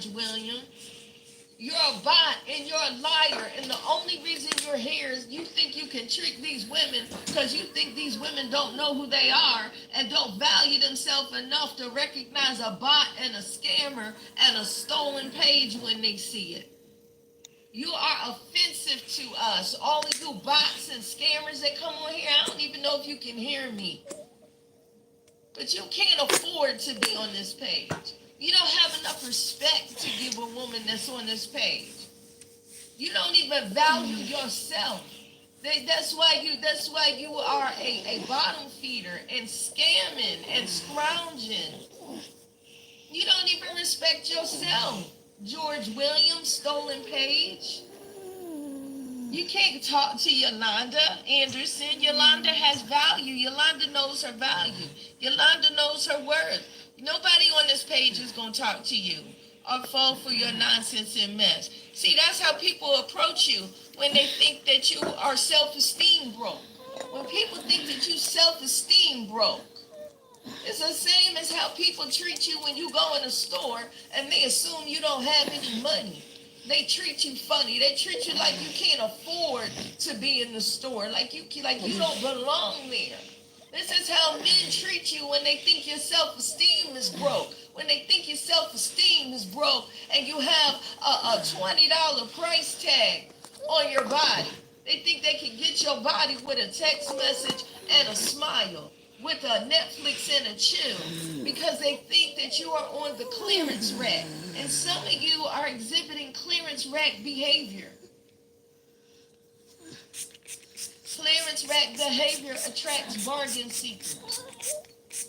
George William. You're a bot and you're a liar. And the only reason you're here is you think you can trick these women because you think these women don't know who they are and don't value themselves enough to recognize a bot and a scammer and a stolen page when they see it. You are offensive to us. All of you bots and scammers that come on here, I don't even know if you can hear me. But you can't afford to be on this page. You don't have enough respect to give a woman that's on this page. You don't even value yourself. That's why you are a bottom feeder and scamming and scrounging. You don't even respect yourself. George Williams, stolen page. You can't talk to Yolanda Anderson. Yolanda has value. Yolanda knows her value. Yolanda knows her worth. Nobody on this page is going to talk to you or fall for your nonsense and mess. See, that's how people approach you when they think that you are self-esteem broke. When people think that you self-esteem broke. It's the same as how people treat you when you go in a store and they assume you don't have any money. They treat you funny. They treat you like you can't afford to be in the store, like you don't belong there. This is how men treat you when they think your self-esteem is broke. When they think your self-esteem is broke and you have a $20 price tag on your body. They think they can get your body with a text message and a smile, with a Netflix and a chill, because they think that you are on the clearance rack. And some of you are exhibiting clearance rack behavior. Clearance rack behavior attracts bargain seekers.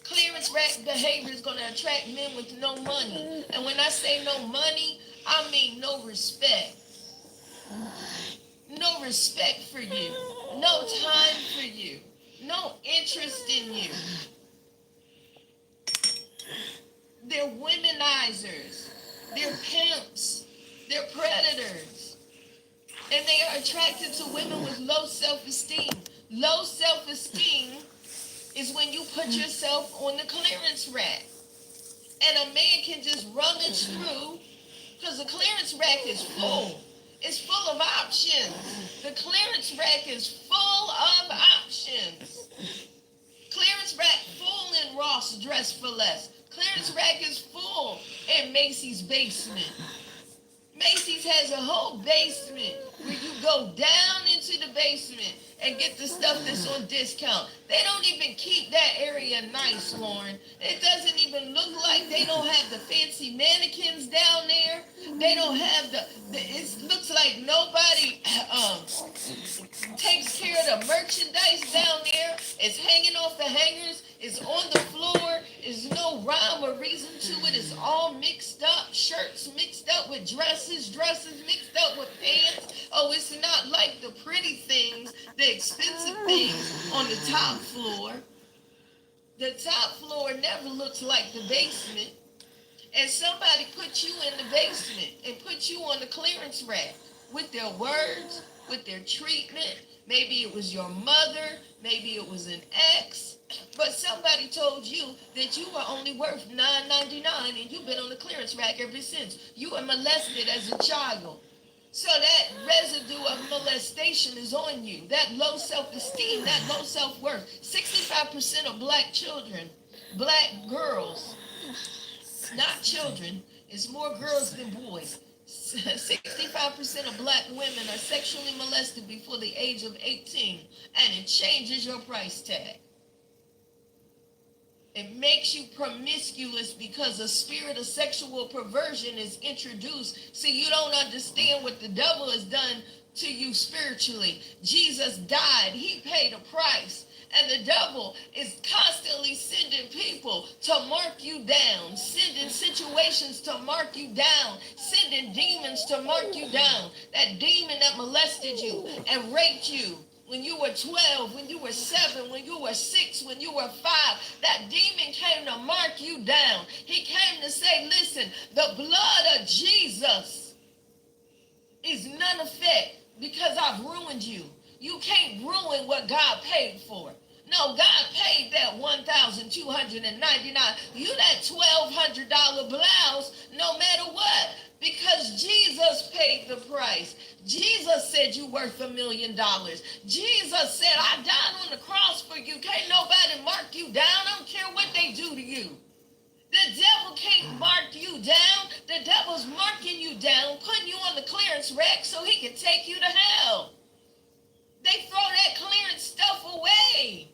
Clearance rack behavior is going to attract men with no money. And when I say no money, I mean no respect. No respect for you. No time for you. No interest in you. They're womenizers. They're pimps. They're predators. And they are attracted to women with low self-esteem. Low self-esteem is when you put yourself on the clearance rack. And a man can just rummage through because the clearance rack is full. It's full of options. The clearance rack is full of options. Clearance rack full in Ross Dress for Less. Clearance rack is full in Macy's basement. Macy's has a whole basement where you go down into the basement and get the stuff that's on discount. They don't even keep that area nice, Lauren. It doesn't even look like they don't have the fancy mannequins down there. They don't have it looks like nobody takes care of the merchandise down there. It's hanging off the hangers. It's on the floor. There's no rhyme or reason to it. It's all mixed up. Shirts mixed up with dresses. Dresses mixed up with pants. Oh, it's not like the pretty things, the expensive things on the top floor. The top floor never looks like the basement. And somebody put you in the basement and put you on the clearance rack with their words, with their treatment. Maybe it was your mother. Maybe it was an ex. But somebody told you that you were only worth $9.99 and you've been on the clearance rack ever since. You were molested as a child. So that residue of molestation is on you. That low self-esteem, that low self-worth. 65% of black children, black girls, not children, it's more girls than boys. 65% of black women are sexually molested before the age of 18, and it changes your price tag. It makes you promiscuous because a spirit of sexual perversion is introduced. See, you don't understand what the devil has done to you spiritually. Jesus died. He paid a price. And the devil is constantly sending people to mark you down, sending situations to mark you down, sending demons to mark you down. That demon that molested you and raped you when you were 12, when you were 7, when you were 6, when you were 5, that demon came to mark you down. He came to say, listen, the blood of Jesus is none effect because I've ruined you. You can't ruin what God paid for. No, God paid that $1,299. You that $1,200 blouse, no matter what. the price. Jesus said you worth $1 million. Jesus said, I died on the cross for you. Can't nobody mark you down. I don't care what they do to you. The devil can't mark you down. The devil's marking you down, putting you on the clearance rack so he can take you to hell. They throw that clearance stuff away.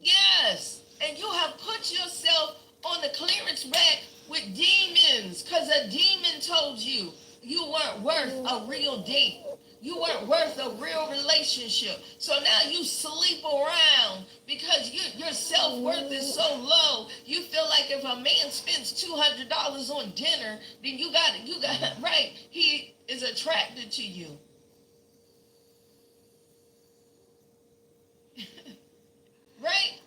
Yes. And you have put yourself on the clearance rack with demons because a demon told you you weren't worth a real date. You weren't worth a real relationship. So now you sleep around because your self-worth is so low. You feel like if a man spends $200 on dinner, then you got right. He is attracted to you. Right?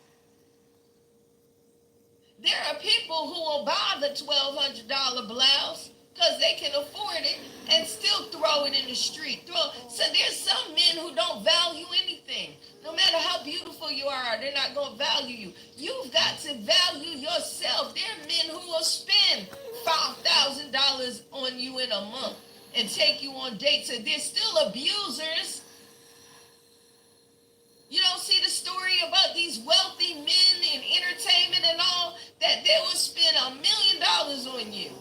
There are people who will buy the $1,200 blouse because they can afford it and still throw it in the street. So there's some men who don't value anything. No matter how beautiful you are, they're not going to value you. You've got to value yourself. There are men who will spend $5,000 on you in a month and take you on dates, and they're still abusers. You don't see the story about these wealthy men in entertainment and all, that they will spend $1 million on you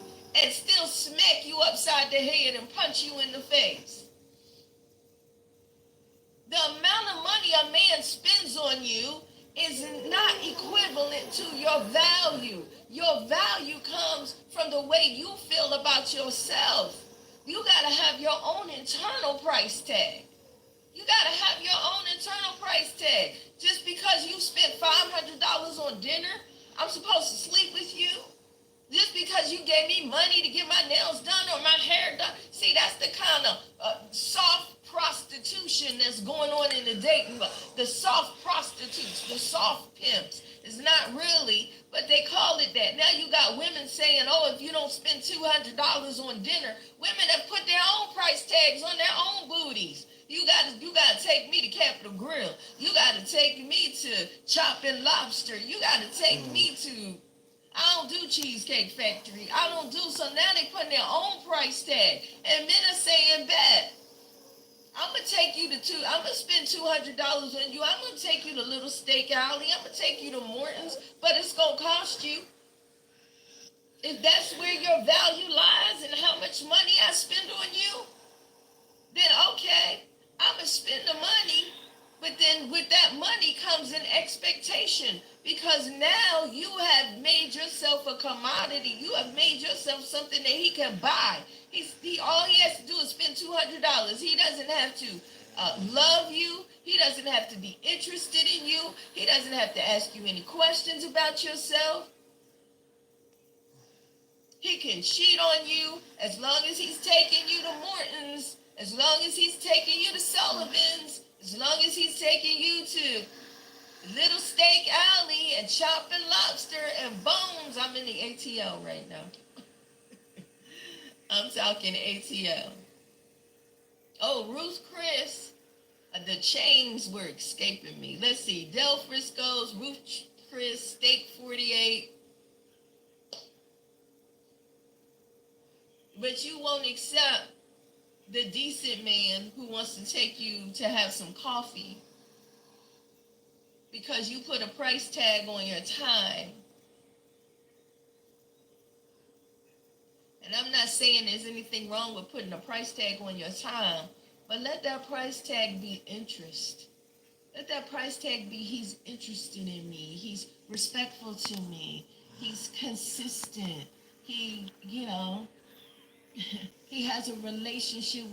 and still smack you upside the head and punch you in the face. The amount of money a man spends on you is not equivalent to your value. Your value comes from the way you feel about yourself. You got to have your own internal price tag. You got to have your own internal price tag. Just because you spent $500 on dinner, I'm supposed to sleep with you? Just because you gave me money to get my nails done or my hair done? See, that's the kind of soft prostitution that's going on in the dating. The soft prostitutes, the soft pimps. It's not really, but they call it that. Now you got women saying, oh, if you don't spend $200 on dinner, women have put their own price tags on their own booties. You gotta take me to Capitol Grill. You gotta take me to Chopping Lobster. You gotta take me to, I don't do Cheesecake Factory. I don't do, so now they putting their own price tag. And men are saying, bet, I'm gonna take you to I'm gonna spend $200 on you. I'm gonna take you to Little Steak Alley. I'm gonna take you to Morton's, but it's gonna cost you. If that's where your value lies and how much money I spend on you, then okay, I'm going to spend the money, but then with that money comes an expectation, because now you have made yourself a commodity. You have made yourself something that he can buy. All he has to do is spend $200. He doesn't have to love you. He doesn't have to be interested in you. He doesn't have to ask you any questions about yourself. He can cheat on you as long as he's taking you to Morton's. As long as he's taking you to Sullivan's, as long as he's taking you to Little Steak Alley and Chopping Lobster and Bones. I'm in the ATL right now. I'm talking ATL. Oh, Ruth Chris. The chains were escaping me. Let's see. Del Frisco's, Ruth Chris, Steak 48. But you won't accept the decent man who wants to take you to have some coffee because you put a price tag on your time. And I'm not saying there's anything wrong with putting a price tag on your time, but let that price tag be interest. Let that price tag be, he's interested in me. He's respectful to me. He's consistent. He has a relationship with